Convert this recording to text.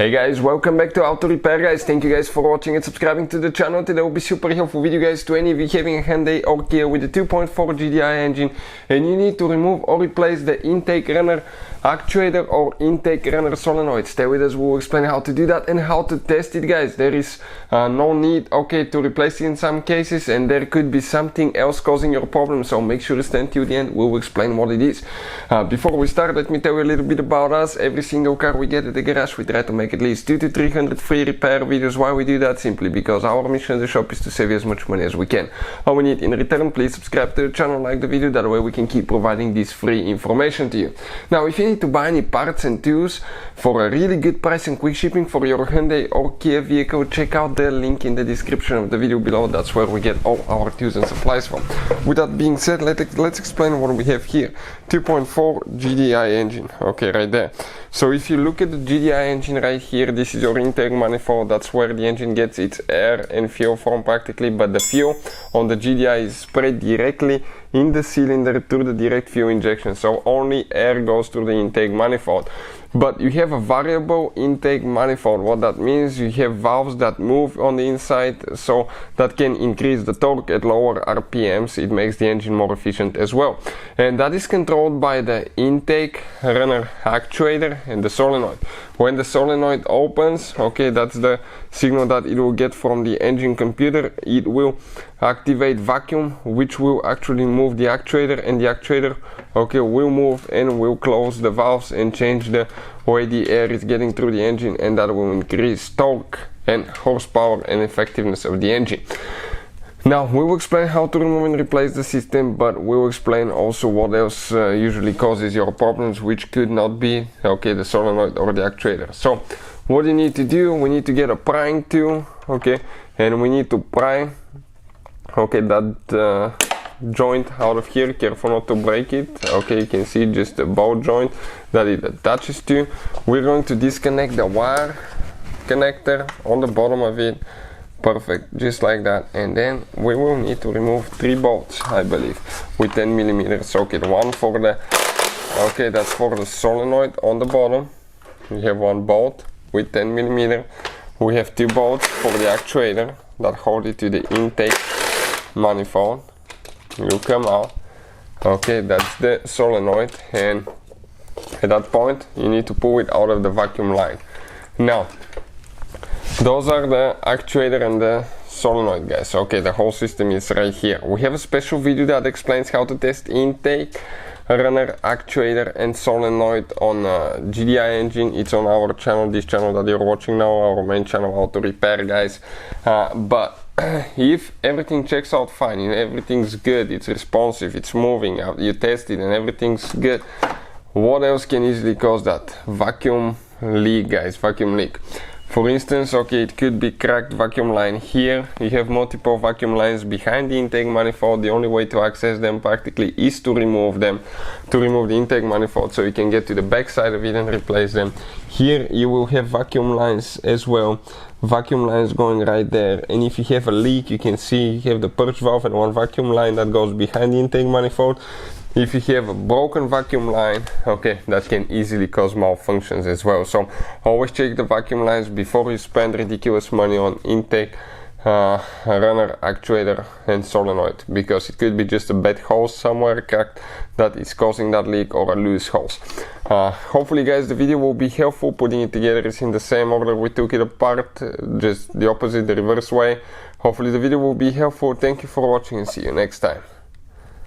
Hey guys, welcome back to Auto Repair guys. Thank you guys for watching and subscribing to the channel. Today will be super helpful video guys to any of you having a Hyundai or Kia with a 2.4 Gdi engine and you need to remove or replace the intake runner actuator or intake runner solenoid. Stay with us, we'll explain how to do that and how to test it guys. There is no need to replace it in some cases, and there could be something else causing your problem, so make sure to stand till the end. We'll explain what it is. Before we start, let me tell you a little bit about us. Every single car we get at the garage, we try to make at least 200 to 300 free repair videos. Why we do that? Simply because our mission at the shop is to save you as much money as we can. All we need in return, please subscribe to the channel, like the video, that way we can keep providing this free information to you. Now, if you need to buy any parts and tools for a really good price and quick shipping for your Hyundai or Kia vehicle, check out the link in the description of the video below. That's where we get all our tools and supplies from. With that being said, let's explain what we have here. 2.4 Gdi engine, okay, right there. So if you look at the Gdi engine right here, this is your intake manifold. That's where the engine gets its air and fuel from practically, but the fuel on the Gdi is spread directly in the cylinder through the direct fuel injection, so only air goes through the intake manifold. But you have a variable intake manifold. What that means, you have valves that move on the inside, so that can increase the torque at lower RPMs. It makes the engine more efficient as well, and that is controlled by the intake runner actuator and the solenoid. When the solenoid opens, okay, that's the signal that it will get from the engine computer. It will activate vacuum, which will actually move the actuator, and the actuator, okay, will move and will close the valves and change the way the air is getting through the engine, and that will increase torque and horsepower and effectiveness of the engine. Now, we will explain how to remove and replace the system, but we will explain also what else usually causes your problems, which could not be, okay, the solenoid or the actuator. So, what you need to do, we need to get a prying tool, okay, and we need to pry, okay, that joint out of here. Careful not to break it. Okay, you can see just a bow joint that it attaches to. We're going to disconnect the wire connector on the bottom of it. Perfect, just like that. And then we will need to remove 3 bolts, I believe, with 10 millimeter socket. One for the, okay, that's for the solenoid on the bottom. We have 1 bolt with 10 millimeter. We have 2 bolts for the actuator that hold it to the intake manifold. Will come out. Okay, that's the solenoid, and at that point you need to pull it out of the vacuum line. Now, those are the actuator and the solenoid guys. Okay, the whole system is right here. We have a special video that explains how to test intake runner, actuator and solenoid on Gdi engine. It's on our channel, this channel that you're watching now, our main channel, Auto Repair guys. But if everything checks out fine and everything's good, it's responsive, it's moving, you test it and everything's good, what else can easily cause that? Vacuum leak guys, vacuum leak. For instance, okay, it could be cracked vacuum line here. You have multiple vacuum lines behind the intake manifold. The only way to access them practically is to remove them, to remove the intake manifold, so you can get to the back side of it and replace them. Here you will have vacuum lines as well, vacuum lines going right there, and if you have a leak, you can see you have the purge valve and 1 vacuum line that goes behind the intake manifold. If you have a broken vacuum line, okay, that can easily cause malfunctions as well. So always check the vacuum lines before you spend ridiculous money on intake runner, actuator and solenoid, because it could be just a bad hose somewhere cracked that is causing that leak, or a loose hose. Hopefully guys, the video will be helpful. Putting it together is in the same order we took it apart, just the opposite, the reverse way. Hopefully the video will be helpful. Thank you for watching and see you next time.